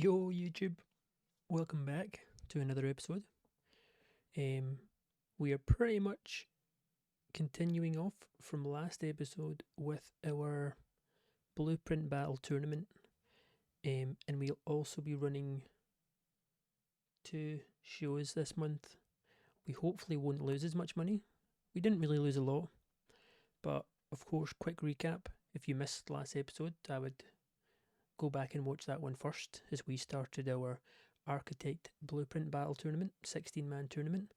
Yo YouTube, welcome back to another episode. We are pretty much continuing off from last episode with our Blueprint Battle tournament, and we'll also be running 2 shows this month. We hopefully won't lose as much money. We didn't really lose a lot, but of course, quick recap. If you missed last episode, I would go back and watch that one first, as we started our Architect Blueprint Battle tournament, 16-man tournament.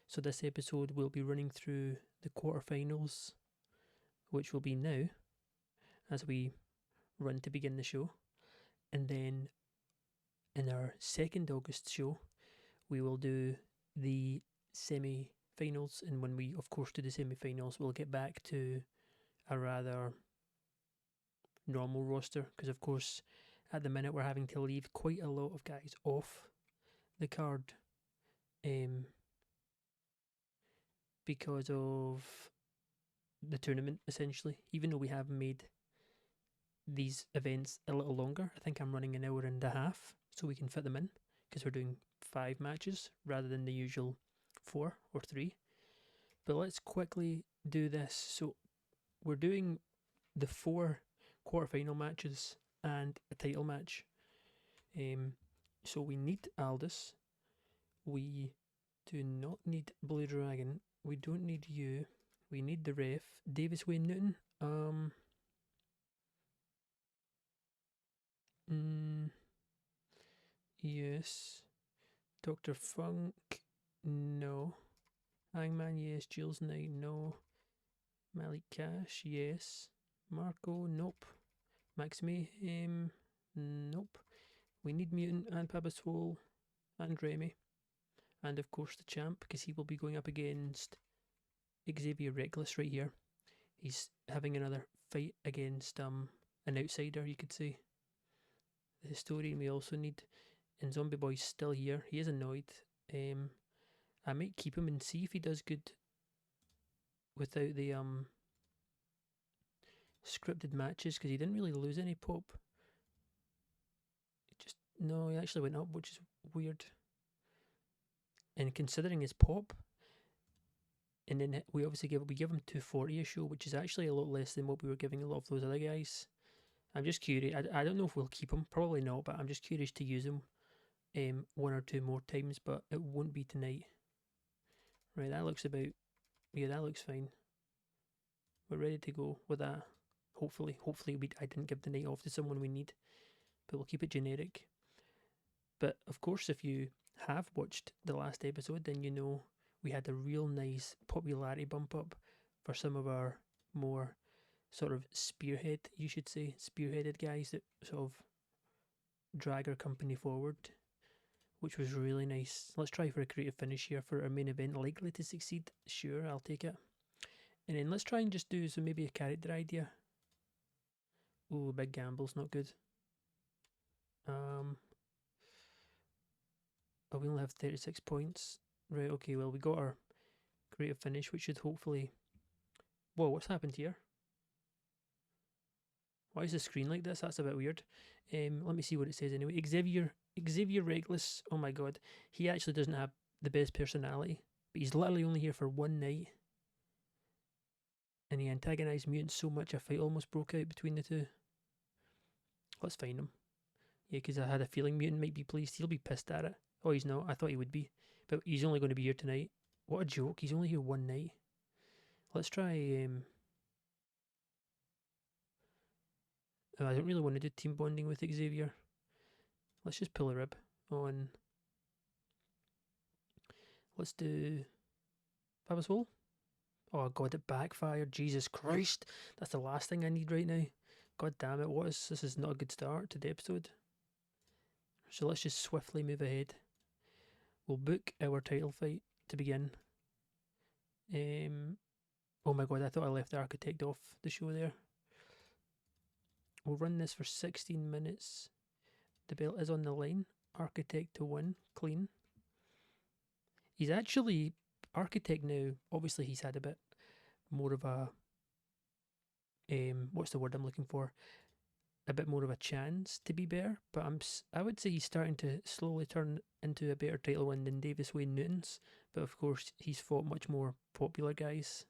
So this episode will be running through the quarterfinals, which will be now, as we run to begin the show. And then in our second August show, we will do the semi-finals. And when we, of course, do the semi-finals, we'll get back to a rather normal roster, because of course at the minute we're having to leave quite a lot of guys off the card because of the tournament, essentially. Even though we have made these events a little longer, I think I'm running an hour and a half so we can fit them in, because we're doing 5 matches rather than the usual 4 or 3. But let's quickly do this. So we're doing the 4 quarterfinal matches and a title match. So we need Aldous. We do not need Blue Dragon. We don't need you. We need the ref. Davis Wayne Newton. Yes. Dr. Funk. No. Hangman, yes. Jules Knight, no. Malik Cash, yes. Marco, nope. Max Mayhem, nope. We need Mutant and Pabaswole and Remy. And of course the champ, because he will be going up against Xavier Reckless right here. He's having another fight against an outsider, you could say. The historian we also need. And Zombie Boy's still here. He is annoyed. I might keep him and see if he does good without the scripted matches, because he didn't really lose any pop. No, he actually went up, which is weird. And considering his pop, and then we obviously give him 240 a show, which is actually a lot less than what we were giving a lot of those other guys. I'm just curious. I don't know if we'll keep him, probably not, but I'm just curious to use him 1 or 2 more times, but it won't be tonight. Right, that looks about, yeah, that looks fine. We're ready to go with that. Hopefully I didn't give the night off to someone we need, but we'll keep it generic. But of course, if you have watched the last episode, then you know we had a real nice popularity bump up for some of our more sort of spearheaded guys that sort of drag our company forward, which was really nice. Let's try for a creative finish here for our main event. Likely to succeed? Sure, I'll take it. And then let's try and just do maybe a character idea. Oh, big gamble's not good. Oh, we only have 36 points. Right, okay, well, we got our creative finish, which should hopefully... Whoa, what's happened here? Why is the screen like this? That's a bit weird. Let me see what it says anyway. Xavier Reckless. Oh my god. He actually doesn't have the best personality, but he's literally only here for 1 night. And he antagonised Mutant so much a fight almost broke out between the two. Let's find him. Yeah, because I had a feeling Mutant might be pleased. He'll be pissed at it. Oh, he's not. I thought he would be. But he's only going to be here tonight. What a joke. He's only here 1 night. Let's try... I don't really want to do team bonding with Xavier. Let's just pull a rib on... Let's do... Pabaswole? Oh god, it backfired. Jesus Christ. That's the last thing I need right now. God damn it, this is not a good start to the episode. So let's just swiftly move ahead. We'll book our title fight to begin. Oh my god, I thought I left the Architect off the show there. We'll run this for 16 minutes. The belt is on the line. Architect to win. Clean. He's actually... Architect now, obviously he's had a bit more of a... what's the word I'm looking for? a bit more of a chance to be better, but I would say he's starting to slowly turn into a better title win than Davis Wayne Newton's. But of course, he's fought much more popular guys.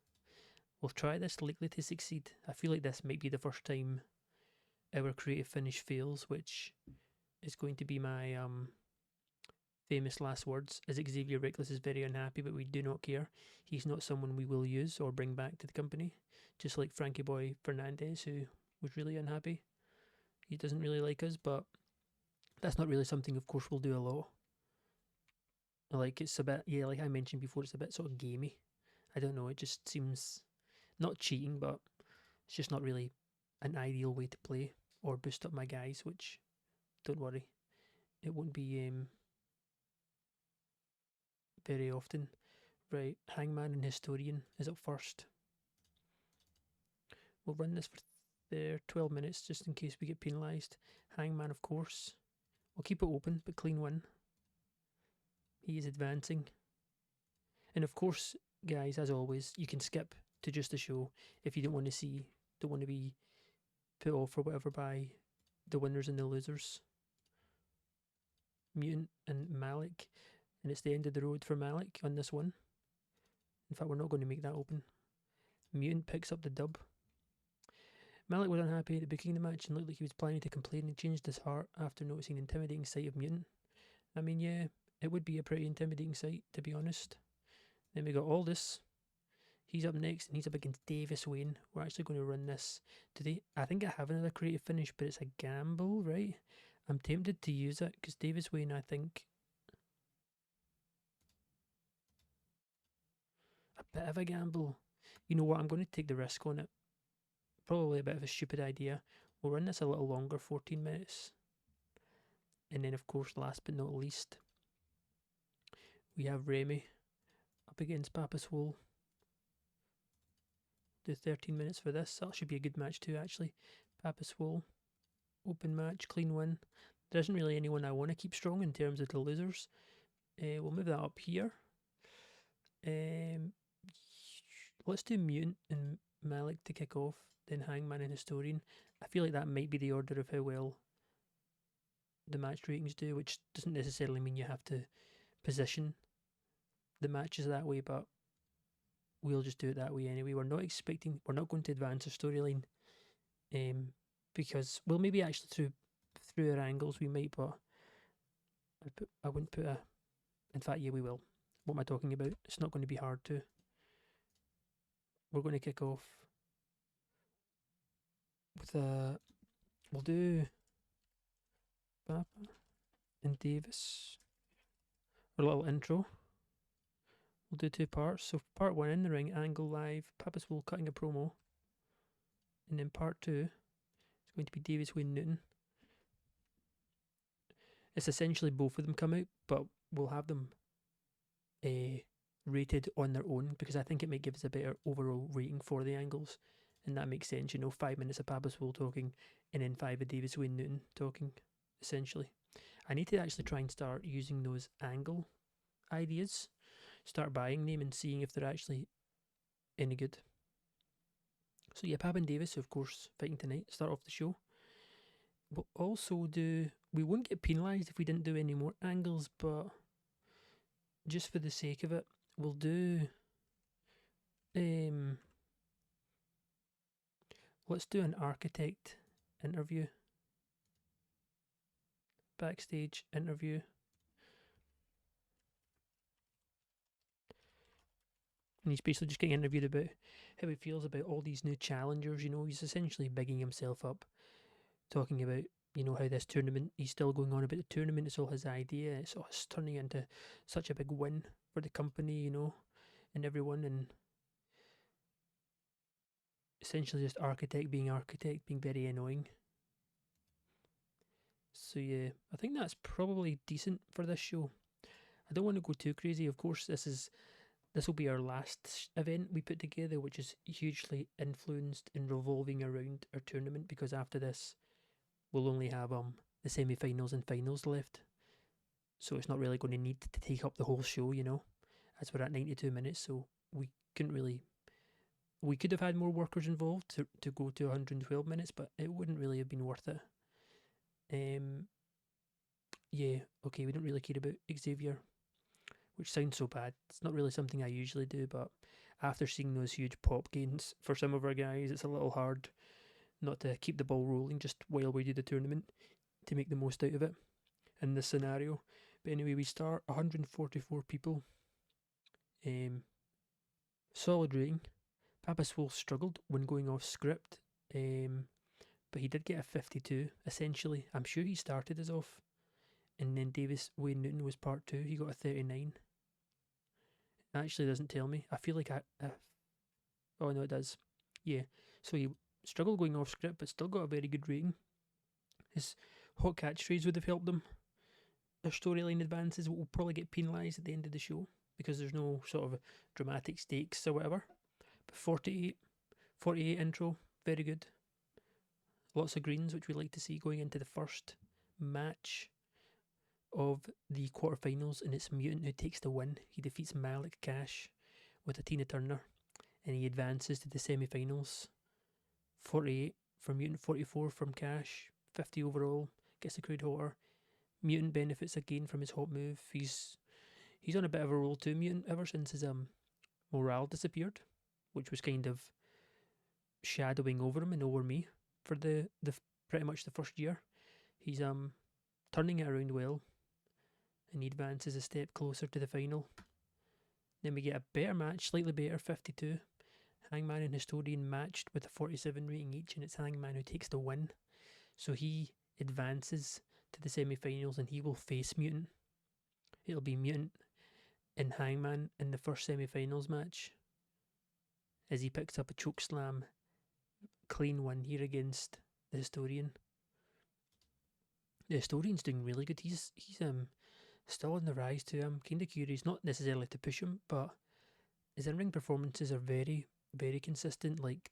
We'll try this, likely to succeed. I feel like this might be the first time our creative finish fails, which is going to be my famous last words. As Xavier Reckless is very unhappy, but we do not care. He's not someone we will use or bring back to the company. Just like Frankie Boy Fernandez, who was really unhappy. He doesn't really like us, but that's not really something, of course, we'll do a lot. Like, it's a bit, yeah, like I mentioned before, it's a bit sort of gamey. I don't know, it just seems not cheating, but it's just not really an ideal way to play or boost up my guys, which, don't worry, it won't be very often. Right, Hangman and Historian is up first. We'll run this for 12 minutes just in case we get penalised. Hangman, of course. We'll keep it open, but clean win. He is advancing. And of course, guys, as always, you can skip to just the show if you don't want to be put off or whatever by the winners and the losers. Mutant and Malik. And it's the end of the road for Malik on this one. In fact, we're not going to make that open. Mutant picks up the dub. Malik was unhappy at the beginning of the match and looked like he was planning to complain and changed his heart after noticing the intimidating sight of Mutant. I mean, yeah, it would be a pretty intimidating sight, to be honest. Then we got Aldous. He's up next and he's up against Davis Wayne. We're actually going to run this today. I think I have another creative finish, but it's a gamble, right? I'm tempted to use it because Davis Wayne, I think, a bit of a gamble. You know what? I'm going to take the risk on it. Probably a bit of a stupid idea. We'll run this a little longer, 14 minutes. And then, of course, last but not least, we have Remy up against Papa Swole. Do 13 minutes for this. That should be a good match too, actually. Papa Swole, open match, clean win. There isn't really anyone I want to keep strong in terms of the losers. We'll move that up here. Let's do Mutant and Malik to kick off, then Hangman and Historian. I feel like that might be the order of how well the match ratings do, which doesn't necessarily mean you have to position the matches that way, but we'll just do it that way anyway. We're not going to advance the storyline, because, well, maybe actually through our angles we might, but I wouldn't put a, in fact, yeah, we will. What am I talking about? It's not going to be hard to. We're going to kick off with we'll do Papa and Davis, a little intro. We'll do 2 parts. So part 1, in the ring, angle live, Papa Swole cutting a promo. And then part 2 is going to be Davis Wayne Newton. It's essentially both of them come out, but we'll have them rated on their own because I think it might give us a better overall rating for the angles. And that makes sense, 5 minutes of Papa Swole talking and then 5 of Davis Wayne Newton talking, essentially. I need to actually try and start using those angle ideas. Start buying them and seeing if they're actually any good. So yeah, Papa and Davis, of course, fighting tonight. Start off the show. We'll also we won't get penalised if we didn't do any more angles, but just for the sake of it, we'll do let's do an architect interview. Backstage interview. And he's basically just getting interviewed about how he feels about all these new challengers. He's essentially bigging himself up, talking about, how this tournament, he's still going on about the tournament. It's all his idea. It's all turning into such a big win for the company, and everyone. And essentially just architect being very annoying. So yeah, I think that's probably decent for this show. I don't want to go too crazy. Of course, this will be our last event we put together, which is hugely influenced and revolving around our tournament, because after this, we'll only have the semi-finals and finals left. So it's not really going to need to take up the whole show, as we're at 92 minutes, so we couldn't really we could have had more workers involved to go to 112 minutes, but it wouldn't really have been worth it. Yeah, okay, we don't really care about Xavier, which sounds so bad. It's not really something I usually do, but after seeing those huge pop gains for some of our guys, it's a little hard not to keep the ball rolling just while we do the tournament to make the most out of it in this scenario. But anyway, we start 144 people. Solid rating. Papa Swole struggled when going off script, but he did get a 52, essentially. I'm sure he started us off. And then Davis Wayne Newton was part 2. He got a 39. It actually doesn't tell me. I feel like oh no, it does. Yeah. So he struggled going off script, but still got a very good rating. His hot catchphrase would have helped him. Their storyline advances will probably get penalised at the end of the show because there's no sort of dramatic stakes or whatever. But 48 intro, very good. Lots of greens, which we like to see going into the first match of the quarterfinals, and it's Mutant who takes the win. He defeats Malik Cash with a Tina Turner, and he advances to the semi-finals. 48 from Mutant, 44 from Cash, 50 overall, gets the crowd hotter. Mutant benefits again from his hot move. He's on a bit of a roll too, Mutant, ever since his morale disappeared, which was kind of shadowing over him and over me for the pretty much the first year. He's turning it around well, and he advances a step closer to the final. Then we get a better match, slightly better, 52. Hangman and Historian matched with a 47 rating each, and it's Hangman who takes the win. So he advances to the semi-finals, and he will face Mutant. It'll be Mutant and Hangman in the first semi-finals match, as he picks up a chokeslam clean win here against the Historian. The Historian's doing really good. He's still on the rise too. I'm kind of curious, not necessarily to push him, but his in-ring performances are very, very consistent, like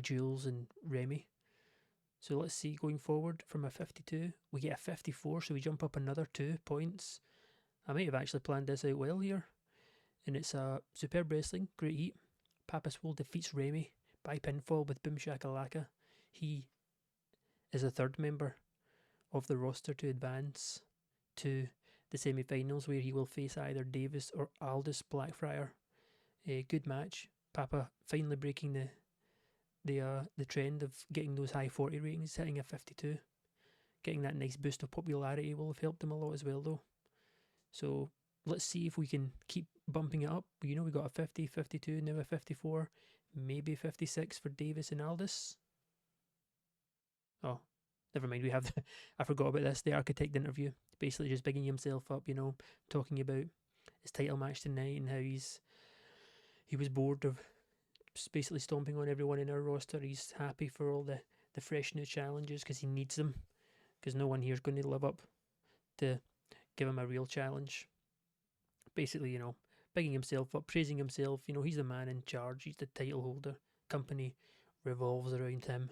Jules and Remy. So let's see, going forward from a 52, we get a 54, so we jump up another 2 points. I might have actually planned this out well here. And it's a superb wrestling, great heat. Papa Swole defeats Remy by pinfall with Boom Shakalaka. He is the third member of the roster to advance to the semi-finals, where he will face either Davis or Aldous Blackfriar. A good match. Papa finally breaking the trend of getting those high 40 ratings, hitting a 52. Getting that nice boost of popularity will have helped him a lot as well though. So let's see if we can keep bumping it up. You know, we got a 50, 52, now a 54, maybe 56 for Davis and Aldous. Oh, never mind, we have I forgot about this, the Architect interview. Basically just bigging himself up, you know, talking about his title match tonight and how he was bored of basically stomping on everyone in our roster. He's happy for all the fresh new challenges because he needs them, because no one here is going to live up to give him a real challenge. Basically, you know, bigging himself up, praising himself. You know, he's the man in charge. He's the title holder. Company revolves around him.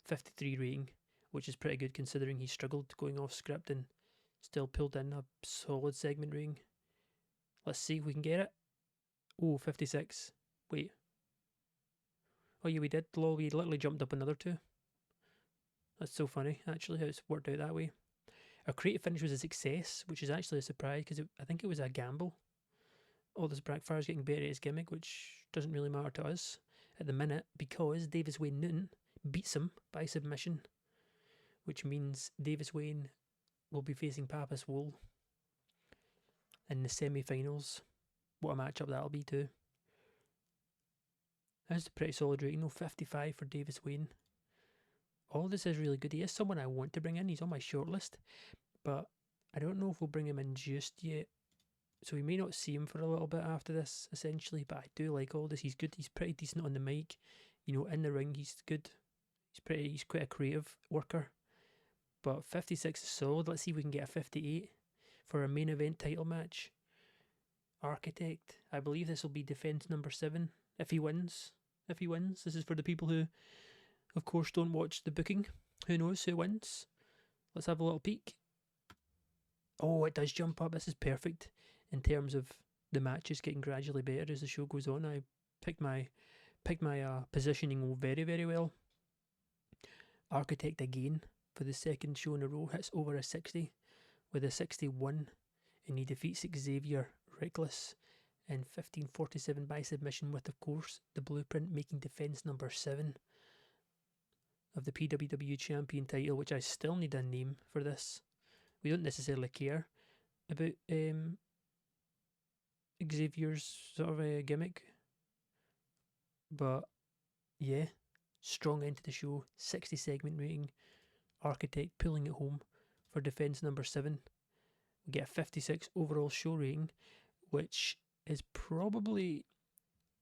53 rating, which is pretty good considering he struggled going off script and still pulled in a solid segment rating. Let's see if we can get it. Oh, 56. Wait. Oh yeah, we did. Lol, we literally jumped up another 2. That's so funny, actually, how it's worked out that way. Our creative finish was a success, which is actually a surprise because I think it was a gamble. Aldous Blackfire's getting better at his gimmick, which doesn't really matter to us at the minute because Davis Wayne Newton beats him by submission, which means Davis Wayne will be facing Papa Swole in the semi-finals. What a matchup that'll be too. That's a pretty solid rating though, 55 for Davis Wayne. All this is really good. He is someone I want to bring in. He's on my shortlist, but I don't know if we'll bring him in just yet. So we may not see him for a little bit after this, essentially. But I do like Aldous. He's good. He's pretty decent on the mic. You know, in the ring, he's good. He's quite a creative worker. But 56 is solid. Let's see if we can get a 58 for a main event title match. Architect. I believe this will be defense number 7 if he wins. If he wins. This is for the people who, of course, don't watch the booking. Who knows who wins? Let's have a little peek. Oh, it does jump up. This is perfect in terms of the matches getting gradually better as the show goes on. I picked my picked my positioning very, very well. Architect again for the second show in a row hits over a 60 with a 61, and he defeats Xavier Reckless in 1547 by submission, with, of course, the blueprint making defence number 7 of the PWW champion title, which I still need a name for this. We don't necessarily care about Xavier's sort of a gimmick, but yeah, strong end to the show, 60 segment rating, Architect pulling it home for defence number 7. We get a 56 overall show rating, which is probably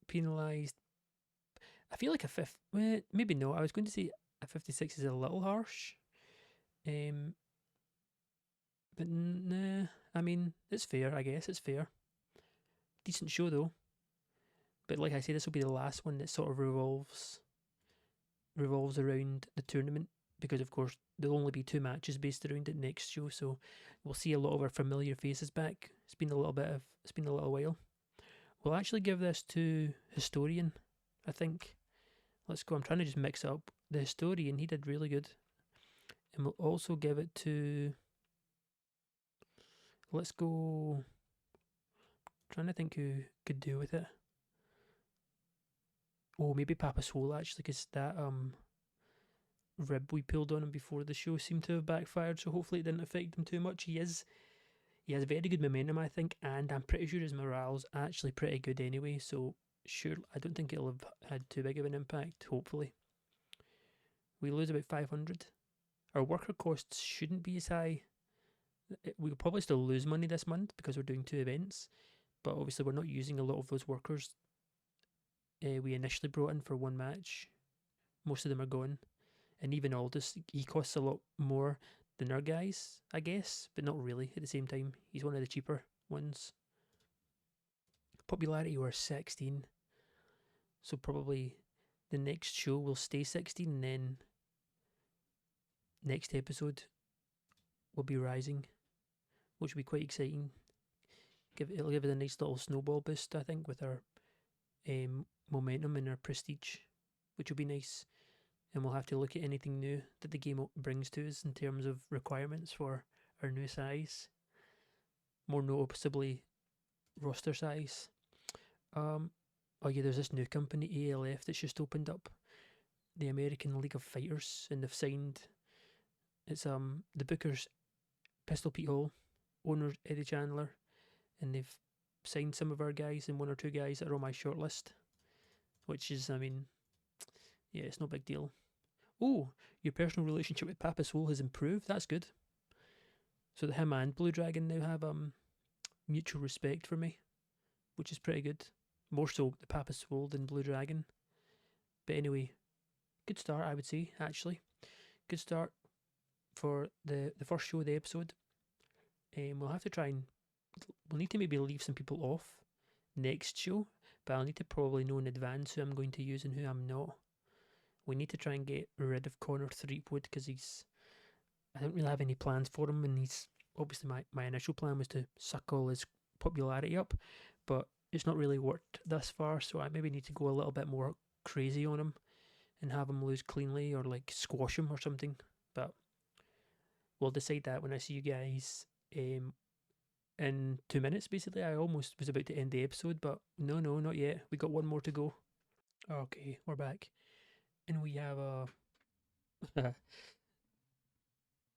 penalised. I feel like a fifth, maybe no. I was going to say a 56 is a little harsh, but nah. I mean, it's fair. I guess it's fair. Decent show though. But like I say, this will be the last one that sort of revolves around the tournament, because of course there'll only be 2 matches based around it next show, so we'll see a lot of our familiar faces back. It's been a little while. We'll actually give this to Historian, I think. Let's go. I'm trying to just mix it up. The Historian, he did really good. And we'll also give it to, let's go, I'm trying to think who could do with it. Oh, maybe Papa Swole, actually, because that rib we pulled on him before the show seemed to have backfired, so hopefully it didn't affect him too much. He has very good momentum, I think, and I'm pretty sure his morale's actually pretty good anyway, so sure, I don't think it'll have had too big of an impact, hopefully. We lose about 500. Our worker costs shouldn't be as high. We'll probably still lose money this month because we're doing 2 events, but obviously we're not using a lot of those workers we initially brought in for 1 match. Most of them are gone. And even Aldous, he costs a lot more than our guys, I guess, but not really at the same time. He's one of the cheaper ones. Popularity, we're 16. So probably the next show will stay 16, and then next episode will be rising, which will be quite exciting. It'll give it a nice little snowball boost, I think, with our momentum and our prestige, which will be nice. And we'll have to look at anything new that the game brings to us in terms of requirements for our new size, more noticeably roster size. Oh yeah, there's this new company, ALF, that's just opened up, the American League of Fighters, and they've signed, it's the bookers, Pistol Pete Hall, owner Eddie Chandler, and they've signed some of our guys and 1 or 2 guys that are on my shortlist, which is, I mean, yeah, it's no big deal. Oh, your personal relationship with Papa Swole has improved. That's good. So that him and Blue Dragon now have mutual respect for me, which is pretty good. More so the Papa Swole than Blue Dragon. But anyway, good start, I would say, actually. Good start for the first show of the episode. We'll have to we'll need to maybe leave some people off next show, but I'll need to probably know in advance who I'm going to use and who I'm not. We need to try and get rid of Connor Threepwood, because I don't really have any plans for him, and he's obviously my initial plan was to suck all his popularity up, but it's not really worked thus far, so I maybe need to go a little bit more crazy on him and have him lose cleanly, or like squash him or something. But we'll decide that when I see you guys in 2 minutes. Basically, I almost was about to end the episode, but no, not yet. We got 1 more to go. Okay, we're back. And we have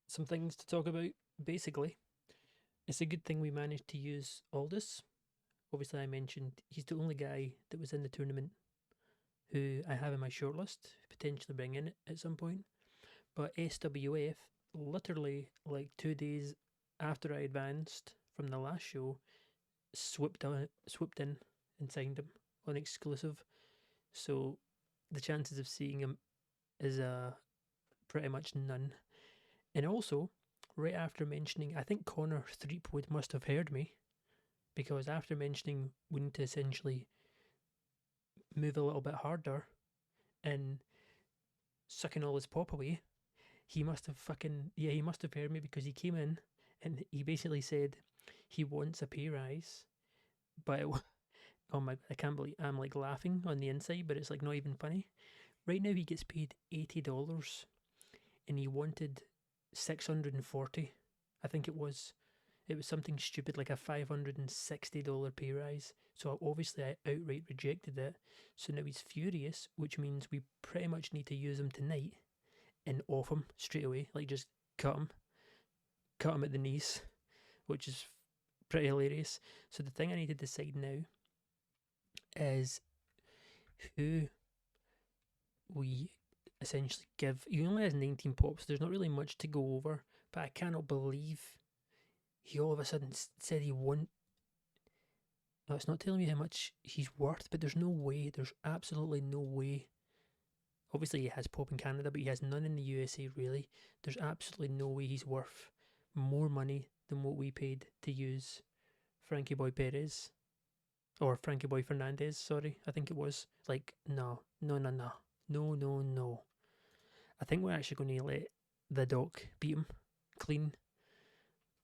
some things to talk about. Basically, it's a good thing we managed to use Aldous. Obviously, I mentioned he's the only guy that was in the tournament who I have in my shortlist, potentially bring in at some point. But SWF, literally like 2 days after I advanced from the last show, swooped in and signed him on exclusive. So the chances of seeing him is pretty much none. And also, right after mentioning, I think Connor Threepwood must have heard me, because after mentioning we need to essentially move a little bit harder and sucking all his pop away, he must have heard me, because he came in and he basically said he wants a pay rise, but Oh my, I can't believe I'm like laughing on the inside, but it's like not even funny. Right now he gets paid $80 and he wanted 640. I think it was. It was something stupid like a $560 pay rise. So obviously I outright rejected it. So now he's furious, which means we pretty much need to use him tonight and off him straight away. Like just cut him at the knees, which is pretty hilarious. So the thing I need to decide now is who we essentially give. He only has 19 pops. There's not really much to go over, but I cannot believe he all of a sudden said he won. No, it's not telling me how much he's worth, but there's no way. There's absolutely no way. Obviously, he has pop in Canada, but he has none in the USA, really. There's absolutely no way he's worth more money than what we paid to use Frankie Boy Perez. Or Frankie Boy Fernandez, sorry, I think it was. Like, no, no, no, no. No, no, no. I think we're actually going to let the doc beat him clean.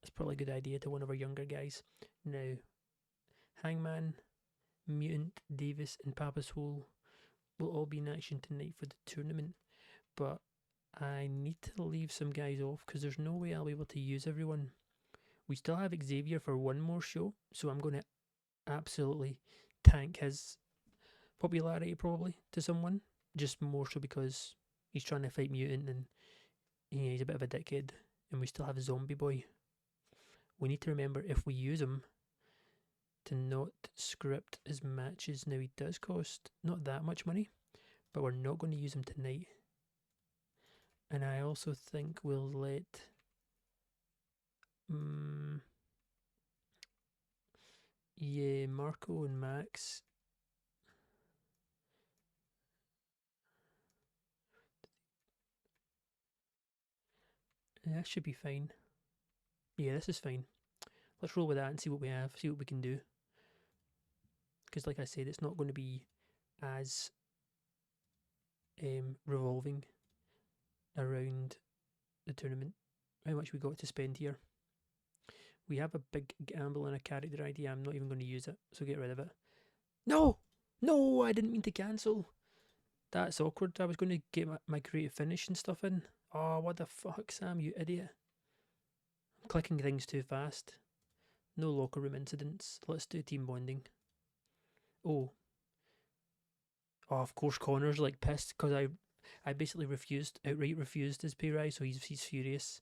That's probably a good idea to one of our younger guys. Now, Hangman, Mutant, Davis, and Papaswole will all be in action tonight for the tournament. But I need to leave some guys off because there's no way I'll be able to use everyone. We still have Xavier for one more show, so I'm going to absolutely tank his popularity probably to someone. Just more so because he's trying to fight Mutant and he's a bit of a dickhead. And we still have Zombie Boy. We need to remember if we use him to not script his matches. Now he does cost not that much money, but we're not going to use him tonight. And I also think we'll let yeah, Marco and Max. That should be fine. Yeah, this is fine. Let's roll with that and see what we have, see what we can do. Because like I said, it's not going to be as revolving around the tournament. How much we got to spend here. We have a big gamble and a character idea. I'm not even going to use it, so get rid of it. No! No, I didn't mean to cancel. That's awkward. I was going to get my creative finish and stuff in. Oh, what the fuck, Sam, you idiot. I'm clicking things too fast. No locker room incidents. Let's do team bonding. Oh. Oh, of course Connor's like pissed because I basically outright refused his pay rise, so he's furious.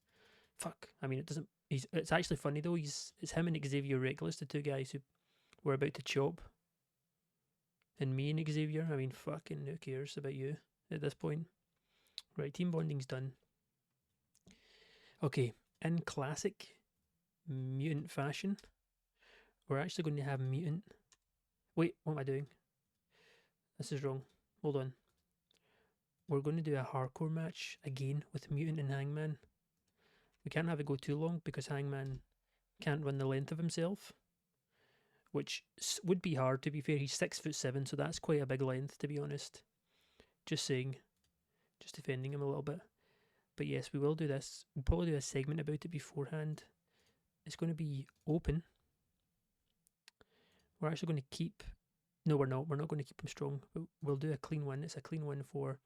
Fuck. I mean, it doesn't. It's actually funny though. It's him and Xavier Reckless, the two guys who were about to chop. And me and Xavier. I mean, fucking who cares about you at this point? Right, team bonding's done. Okay, in classic mutant fashion, we're actually going to have mutant. Wait, what am I doing? This is wrong. Hold on. We're going to do a hardcore match again with Mutant and Hangman. We can't have it go too long because Hangman can't run the length of himself, which would be hard. To be fair, he's 6'7", so that's quite a big length, to be honest. Just saying, just defending him a little bit. But yes, we will do this. We'll probably do a segment about it beforehand. It's going to be open. We're actually going to keep. No, we're not. We're not going to keep him strong. We'll do a clean win. It's a clean win for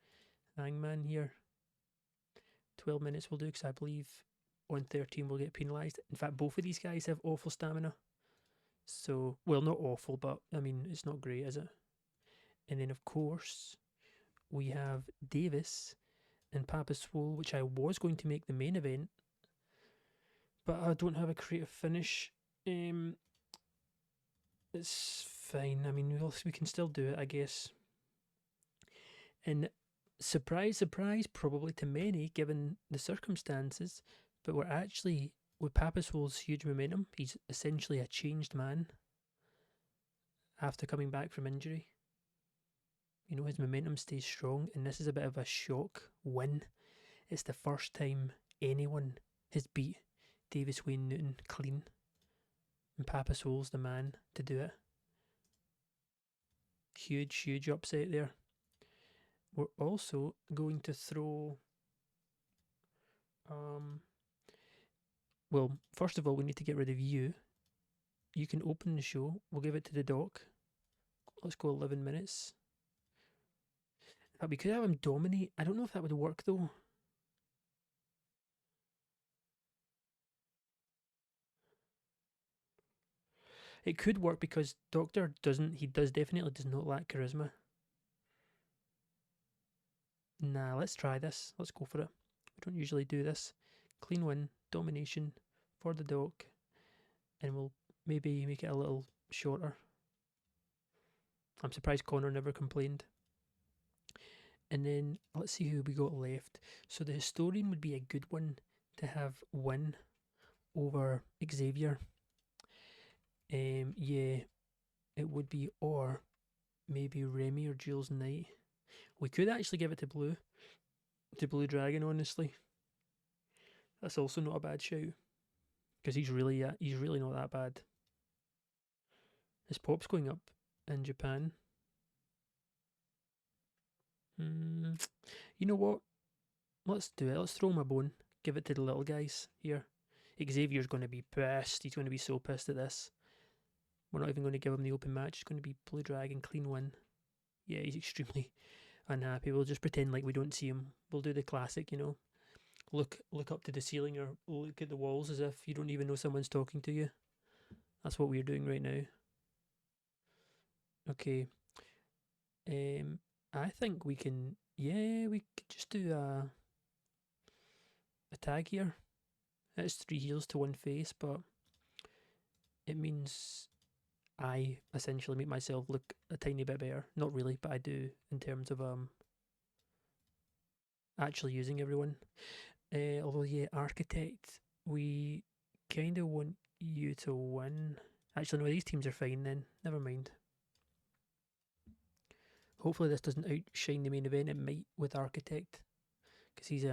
Hangman here. 12 minutes we'll do because I believe on 13 we'll get penalised. In fact, both of these guys have awful stamina. So, well, not awful, but I mean, it's not great, is it? And then, of course, we have Davis and Papaswole, which I was going to make the main event, but I don't have a creative finish. It's fine. I mean, we can still do it, I guess. And surprise, surprise, probably to many, given the circumstances, but we're actually, with Papaswole's huge momentum, he's essentially a changed man after coming back from injury. You know, his momentum stays strong, and this is a bit of a shock win. It's the first time anyone has beat Davis Wayne Newton clean, and Papaswole's the man to do it. Huge, huge upset there. We're also going to throw well, first of all, we need to get rid of you. You can open the show. We'll give it to the doc. Let's go 11 minutes. But we could have him dominate. I don't know if that would work though. It could work because Doctor definitely does not lack charisma. Nah, let's try this. Let's go for it. We don't usually do this. Clean win, domination for the Doc, and we'll maybe make it a little shorter. I'm surprised Connor never complained. And then let's see who we got left. So the Historian would be a good one to have win over Xavier. Yeah, it would be, or maybe Remy or Jules Knight. We could actually give it to Blue Dragon. Honestly, that's also not a bad shout because he's really not that bad. His pop's going up in Japan. You know what? Let's do it. Let's throw him a bone. Give it to the little guys here. Xavier's going to be pissed. He's going to be so pissed at this. We're not even going to give him the open match. It's going to be Blue Dragon, clean win. Yeah, he's extremely unhappy. We'll just pretend like we don't see him. We'll do the classic, you know. Look up to the ceiling or look at the walls as if you don't even know someone's talking to you. That's what we're doing right now. Okay. I think we can. Yeah, we could just do a tag here. It's 3 heels to 1 face, but it means I essentially make myself look a tiny bit better. Not really, but I do in terms of actually using everyone. Although yeah, Architect, we kind of want you to win. Actually, no, these teams are fine then. Never mind. Hopefully this doesn't outshine the main event. It might with Architect, because he's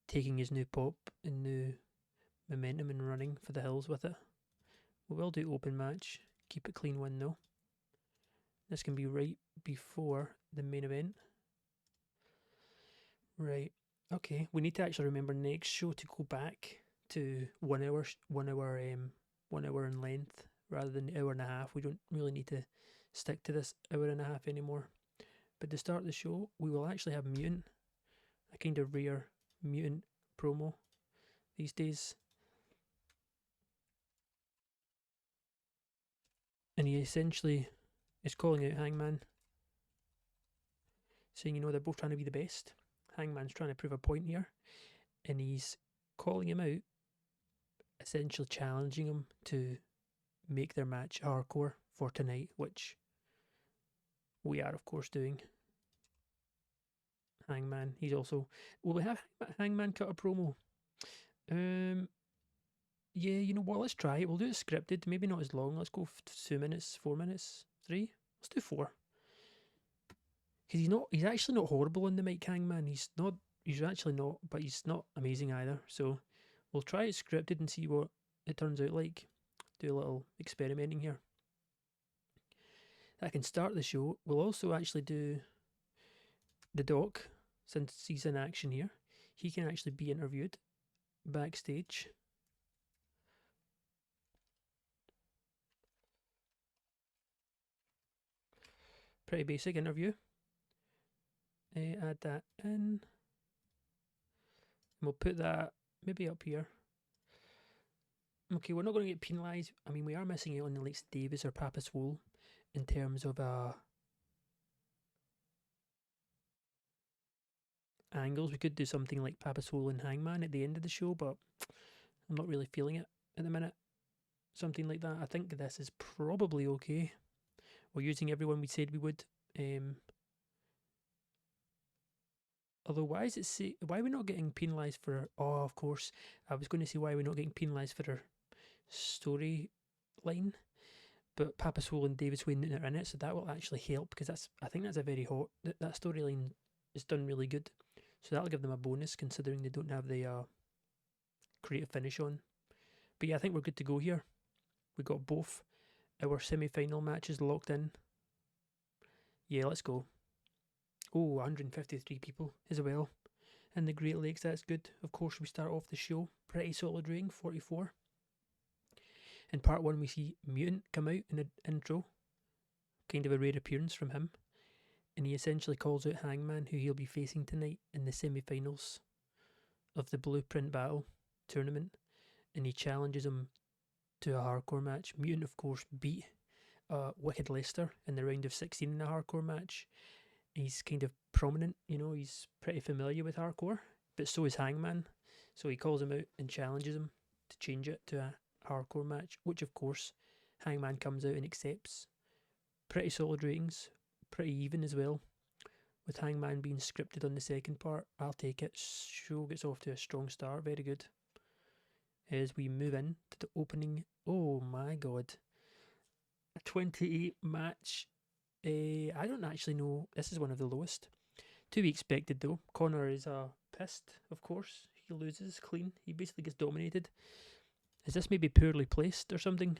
taking his new pop and new momentum and running for the hills with it. We will do open match. Keep it clean win though. This can be right before the main event. Right. Okay. We need to actually remember next show to go back to 1 hour, 1 hour, 1 hour in length rather than hour and a half. We don't really need to stick to this hour and a half anymore. But to start the show, we will actually have Mutant, a kind of rare Mutant promo these days. And he essentially is calling out Hangman, saying, you know, they're both trying to be the best. Hangman's trying to prove a point here, and he's calling him out, essentially challenging him to make their match hardcore for tonight, which we are, of course, doing. Hangman, he's also. Will we have Hangman cut a promo? Yeah, you know what? Let's try it. We'll do it scripted. Maybe not as long. Let's go 2 minutes, 4 minutes, 3. Let's do 4. Because he's actually not horrible on the mic, Hangman. He's actually not, but he's not amazing either. So we'll try it scripted and see what it turns out like. Do a little experimenting here. That can start the show. We'll also actually do the Doc, since he's in action here. He can actually be interviewed backstage. Pretty basic interview. Add that in. And we'll put that maybe up here. Okay, we're not going to get penalised. I mean, we are missing out on the likes of Davis or Papa Swole in terms of angles. We could do something like Papa Swole and Hangman at the end of the show, but I'm not really feeling it at the minute. Something like that. I think this is probably okay. We're using everyone we said we would. Although, why are we not getting penalised for? Oh, of course, I was going to say why we're not getting penalised for our storyline, but Papa Swole and David Swain are in it, so that will actually help because I think that's a very hot. That storyline is done really good, so that'll give them a bonus considering they don't have the creative finish on. But yeah, I think we're good to go here. We got both our semi-final matches locked in. Yeah, let's go. Oh, 153 people as well in the Great Lakes. That's good. Of course, we start off the show pretty solid rating, 44. In part 1, we see Mutant come out in the intro. kind of a rare appearance from him, and he essentially calls out Hangman, who he'll be facing tonight in the semi-finals of the Blueprint Battle tournament, and he challenges him to a hardcore match. Mutant, of course, beat Wicked Lester in the round of 16 in a hardcore match. He's kind of prominent, he's pretty familiar with hardcore, but so is Hangman. So he calls him out and challenges him to change it to a hardcore match, which of course Hangman comes out and accepts. Pretty solid ratings, pretty even as well. With Hangman being scripted on the second part, I'll take it. Show gets off to a strong start, very good. As we move in to the opening, oh my god, a 28 match. I don't actually know. This is one of the lowest. To be expected though. Connor is pissed, of course. He loses clean. He basically gets dominated. Is this maybe poorly placed or something?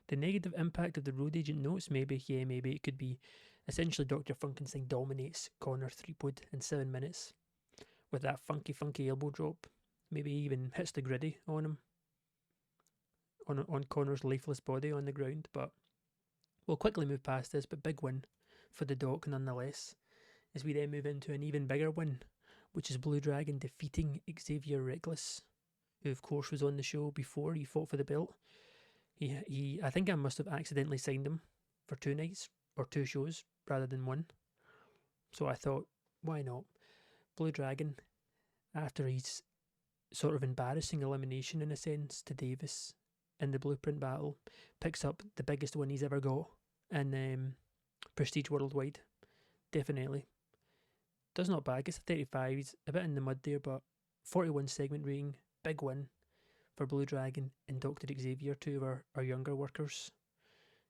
The negative impact of the road agent notes, maybe. Yeah, maybe. It could be essentially Dr. Funkenstein dominates Connor Threepwood in 7 minutes with that funky elbow drop. Maybe even hits the griddy on him. On Connor's lifeless body on the ground, but we'll quickly move past this, but big win for the Doc nonetheless, as we then move into an even bigger win, which is Blue Dragon defeating Xavier Reckless, who of course was on the show before he fought for the belt. I think I must have accidentally signed him for 2 nights, or 2 shows, rather than 1. So I thought, why not? Blue Dragon, after his sort of embarrassing elimination in a sense to Davis in the Blueprint Battle, picks up the biggest win he's ever got in Prestige Worldwide. Definitely. Does not bag. It's a 35. He's a bit in the mud there, but 41 segment rating. Big win for Blue Dragon and Dr. Xavier, 2 of our younger workers,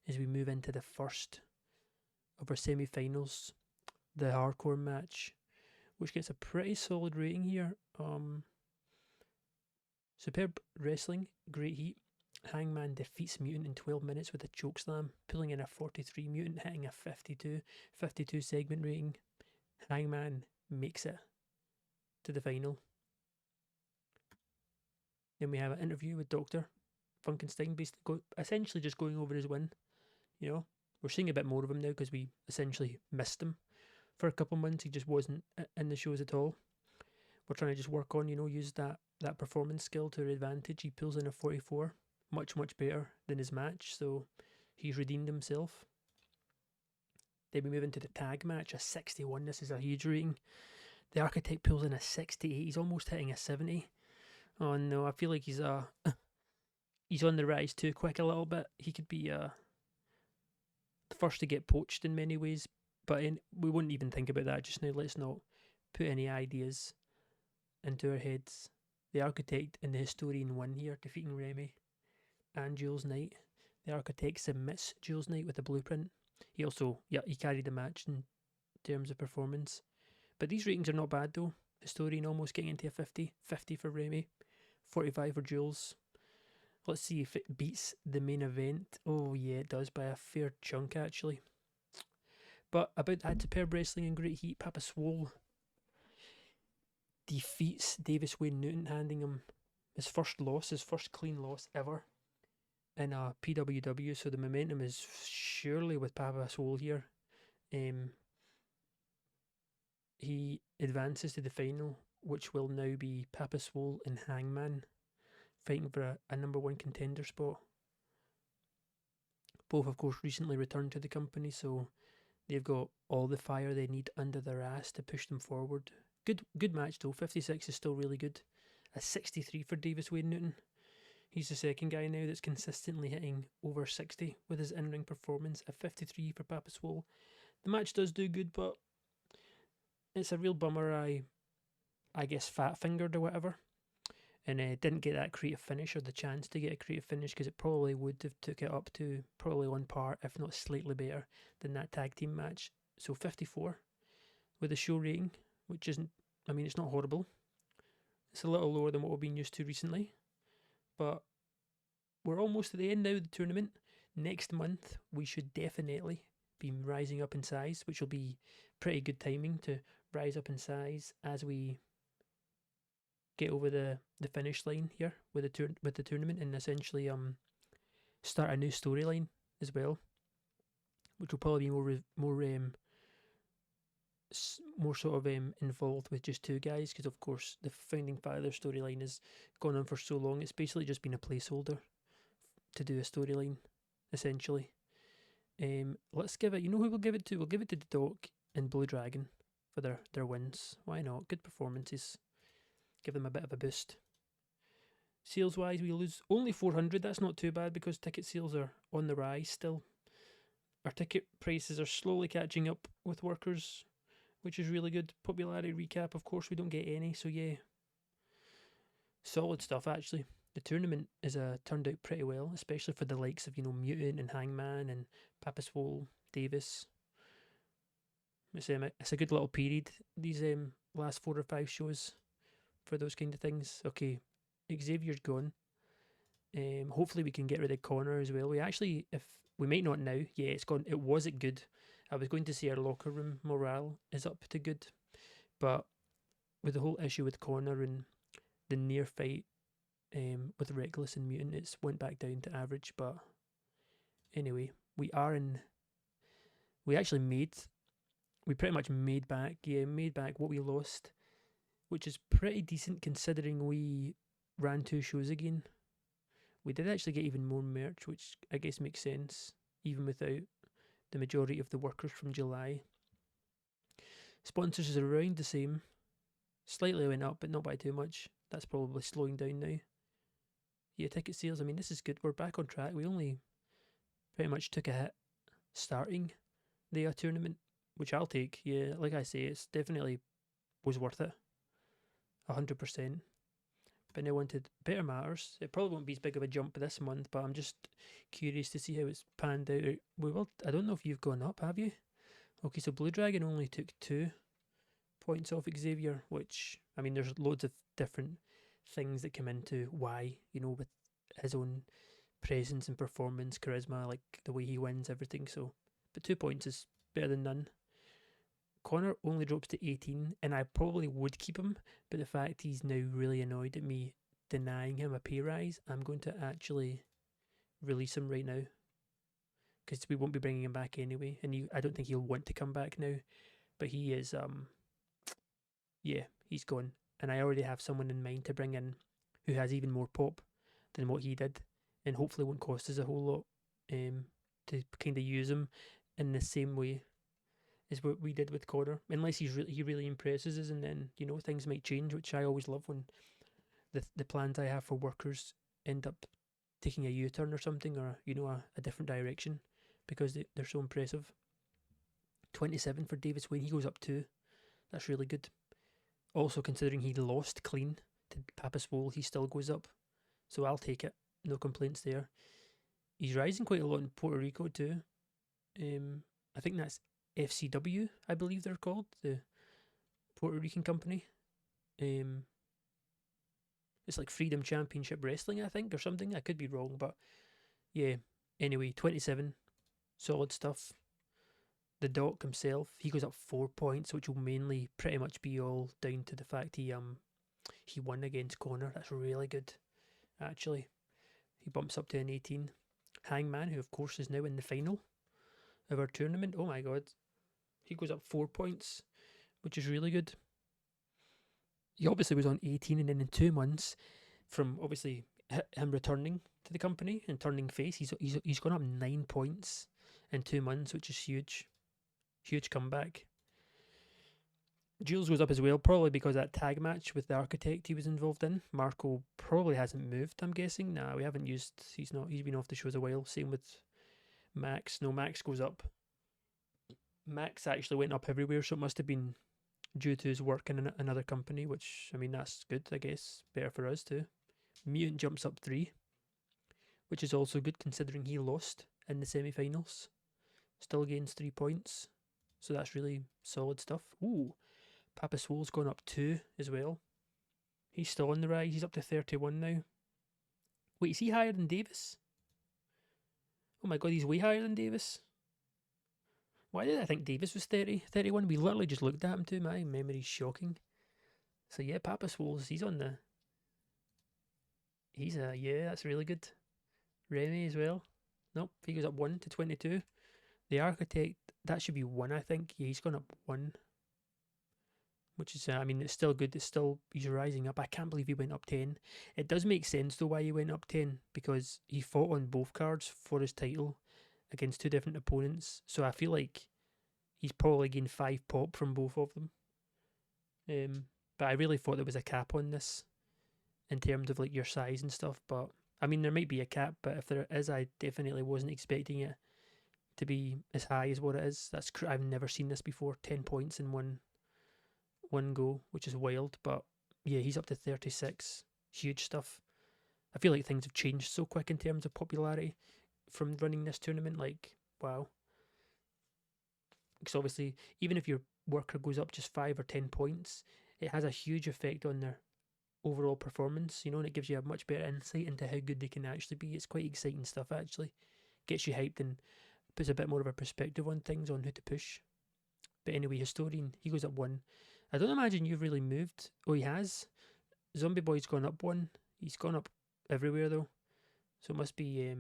as we move into the first of our semi-finals, the hardcore match, which gets a pretty solid rating here. Superb wrestling, great heat. Hangman defeats Mutant in 12 minutes with a chokeslam, pulling in a 43. Mutant hitting a 52 segment rating. Hangman makes it to the final. Then we have an interview with Dr. Funkenstein, basically essentially just going over his win. We're seeing a bit more of him now because we essentially missed him for a couple of months. He just wasn't in the shows at all. We're trying to just work on, use that performance skill to our advantage. He pulls in a 44. Much better than his match, so he's redeemed himself. Then we move into the tag match, a 61. This is a huge rating. The Architect pulls in a 68. He's almost hitting a 70. Oh no, I feel like he's he's on the rise too quick a little bit. He could be the first to get poached in many ways, but we wouldn't even think about that just now. Let's not put any ideas into our heads. The Architect and the Historian win here, defeating Remy and Jules Knight. The Architect submits Jules Knight with a blueprint. He also, he carried the match in terms of performance. But these ratings are not bad though. Historian almost getting into a 50. 50 for Remy. 45 for Jules. Let's see if it beats the main event. Oh yeah, it does by a fair chunk actually. But about that superb wrestling and great heat, Papa Swole defeats Davis Wayne Newton, handing him his first clean loss ever in a PWW, so the momentum is surely with Papa Swole here. He advances to the final, which will now be Papa Swole and Hangman fighting for a number 1 contender spot. Both, of course, recently returned to the company, so they've got all the fire they need under their ass to push them forward. Good match though. 56 is still really good. A 63 for Davis Wade Newton. He's the second guy now that's consistently hitting over 60 with his in-ring performance. A 53 for Papa Swole. The match does do good, but it's a real bummer I guess fat-fingered or whatever, and didn't get that creative finish or the chance to get a creative finish, because it probably would have took it up to probably on par, if not slightly better, than that tag team match. So 54 with a show rating, which isn't, it's not horrible. It's a little lower than what we've been used to recently. But we're almost at the end now of the tournament. Next month, we should definitely be rising up in size, which will be pretty good timing to rise up in size as we get over the finish line here with the tournament, and essentially start a new storyline as well, which will probably be more sort of involved with just two guys, because of course the founding father storyline has gone on for so long. It's basically just been a placeholder to do a storyline, essentially. Let's give it. You know who we'll give it to? We'll give it to the Doc and Blue Dragon for their wins. Why not? Good performances. Give them a bit of a boost. Sales wise, we lose only 400. That's not too bad because ticket sales are on the rise still. Our ticket prices are slowly catching up with workers, which is really good. Popularity recap, of course, we don't get any, so yeah. Solid stuff, actually. The tournament is turned out pretty well, especially for the likes of, Mutant and Hangman and Papaswole, Davis. It's a good little period, these last 4 or 5 shows, for those kind of things. Okay, Xavier's gone. Hopefully we can get rid of Connor as well. If we might not now. Yeah, it's gone. It wasn't good. I was going to say our locker room morale is up to good, but with the whole issue with Connor and the near fight with Reckless and Mutant, it's went back down to average. But anyway, we pretty much made back what we lost, which is pretty decent considering we ran 2 shows again. We did actually get even more merch, which I guess makes sense, even without the majority of the workers from July. Sponsors is around the same. Slightly went up, but not by too much. That's probably slowing down now. Yeah, ticket sales, I mean, this is good. We're back on track. We only pretty much took a hit starting the tournament, which I'll take. Yeah, like I say, it's definitely was worth it. 100%. But now on to Better Matters. It probably won't be as big of a jump this month, but I'm just curious to see how it's panned out. I don't know if you've gone up, have you? Okay, so Blue Dragon only took 2 points off Xavier, which, I mean, there's loads of different things that come into why, with his own presence and performance, charisma, like the way he wins everything. So, but 2 points is better than none. Connor only drops to 18, and I probably would keep him, but the fact he's now really annoyed at me denying him a pay rise, I'm going to actually release him right now, because we won't be bringing him back anyway, and I don't think he'll want to come back now, but he is, yeah, he's gone, and I already have someone in mind to bring in who has even more pop than what he did, and hopefully won't cost us a whole lot, to kind of use him in the same way is what we did with Connor, unless he really impresses us, and then things might change, which I always love when the plans I have for workers end up taking a U-turn or something, or a different direction, because they're so impressive. 27 for Davis Wayne, he goes up 2. That's really good. Also, considering he lost clean to Papaswole, he still goes up, so I'll take it. No complaints there. He's rising quite a lot in Puerto Rico too. I think that's FCW, I believe they're called, the Puerto Rican company. It's like Freedom Championship Wrestling, I think, or something. I could be wrong, but yeah. Anyway, 27, solid stuff. The Doc himself, he goes up 4 points, which will mainly pretty much be all down to the fact he won against Connor. That's really good, actually. He bumps up to an 18. Hangman, who of course is now in the final of our tournament. Oh my god. He goes up 4 points, which is really good. He obviously was on 18, and then in 2 months, from obviously him returning to the company and turning face, he's gone up 9 points in 2 months, which is huge. Huge comeback. Jules goes up as well, probably because that tag match with the architect he was involved in. Marco probably hasn't moved, I'm guessing. Nah, we haven't used. He's been off the shows a while. Same with Max. No, Max goes up. Max actually went up everywhere, so it must have been due to his work in another company, which, I mean, that's good, I guess. Better for us too. Mutant jumps up 3, which is also good considering he lost in the semi-finals. Still gains 3 points, so that's really solid stuff. Ooh, Papaswole's gone up 2 as well. He's still on the rise. He's up to 31 now. Wait, is he higher than Davis? Oh my god, he's way higher than Davis. Why did I think Davis was 30, 31? We literally just looked at him too. My memory's shocking. So yeah, Papaswole's, he's on the... yeah, that's really good. Remy as well. Nope, he goes up 1 to 22. The Architect, that should be 1, I think. Yeah, he's gone up 1, which is, I mean, it's still good. It's still, he's rising up. I can't believe he went up 10. It does make sense, though, why he went up 10, because he fought on both cards for his title against two different opponents. So I feel like he's probably gained 5 pop from both of them. But I really thought there was a cap on this in terms of like your size and stuff. But I mean, there might be a cap, but if there is, I definitely wasn't expecting it to be as high as what it is. I've never seen this before. 10 points in one go, which is wild. But yeah, he's up to 36. Huge stuff. I feel like things have changed so quick in terms of popularity from running this tournament. Like, wow. Because obviously, even if your worker goes up just 5 or 10 points, it has a huge effect on their overall performance, and it gives you a much better insight into how good they can actually be. It's quite exciting stuff, actually. Gets you hyped and puts a bit more of a perspective on things, on who to push. But anyway, Historian, he goes up 1. I don't imagine you've really moved. Oh, he has. Zombie Boy's gone up 1. He's gone up everywhere, though. So it must be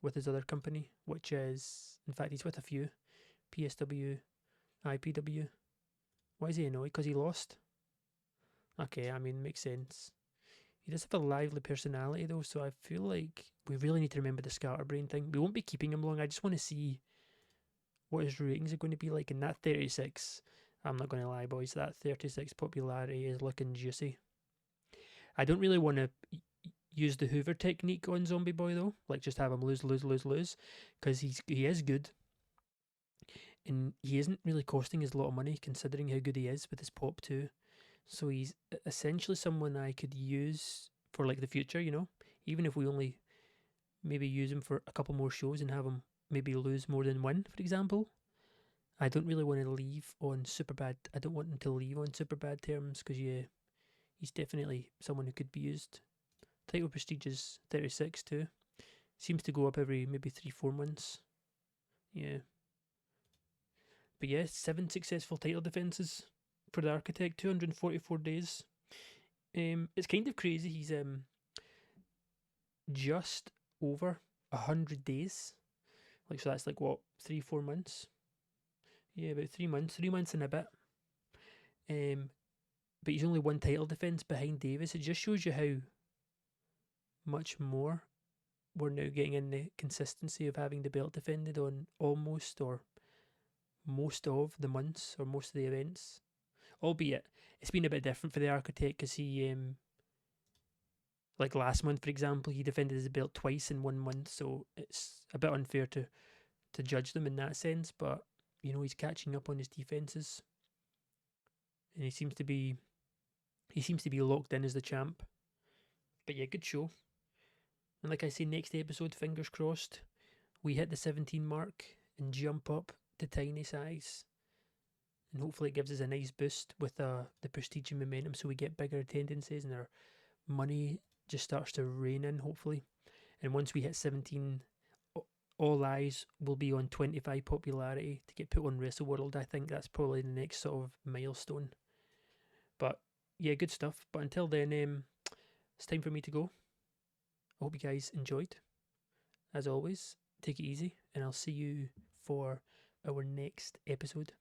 with his other company, which is, in fact, he's with a few. PSW, IPW. Why is he annoyed? Because he lost? Okay, I mean, makes sense. He does have a lively personality, though, so I feel like we really need to remember the scatterbrain thing. We won't be keeping him long. I just want to see what his ratings are going to be like. And that 36, I'm not going to lie, boys, that 36 popularity is looking juicy. I don't really want to use the Hoover technique on Zombie Boy, though. Like, just have him lose, because he is good. And he isn't really costing us a lot of money, considering how good he is with his pop, too. So he's essentially someone I could use for like the future, even if we only maybe use him for a couple more shows and have him maybe lose more than one, for example. I don't really want to leave on super bad. I don't want him to leave on super bad terms because yeah, he's definitely someone who could be used. Title prestige is 36 too. Seems to go up every maybe 3-4 months. Yeah. But yeah, 7 successful title defenses for the Architect, 244 days. It's kind of crazy. He's just over 100 days. Like, so that's like what, 3-4 months? Yeah, about 3 months. 3 months and a bit. But he's only one title defense behind Davis. It just shows you how much more we're now getting in the consistency of having the belt defended on almost or most of the months or most of the events. Albeit it's been a bit different for the Architect because he like last month, for example, he defended his belt twice in 1 month, so it's a bit unfair to judge them in that sense. But he's catching up on his defenses, and he seems to be locked in as the champ. But yeah, good show. And like I say, next episode, fingers crossed, we hit the 17 mark and jump up to tiny size. And hopefully it gives us a nice boost with the prestige and momentum, so we get bigger attendances and our money just starts to rain in, hopefully. And once we hit 17, all eyes will be on 25 popularity to get put on Wrestle World. I think that's probably the next sort of milestone. But yeah, good stuff. But until then, it's time for me to go. I hope you guys enjoyed. As always, take it easy, and I'll see you for our next episode.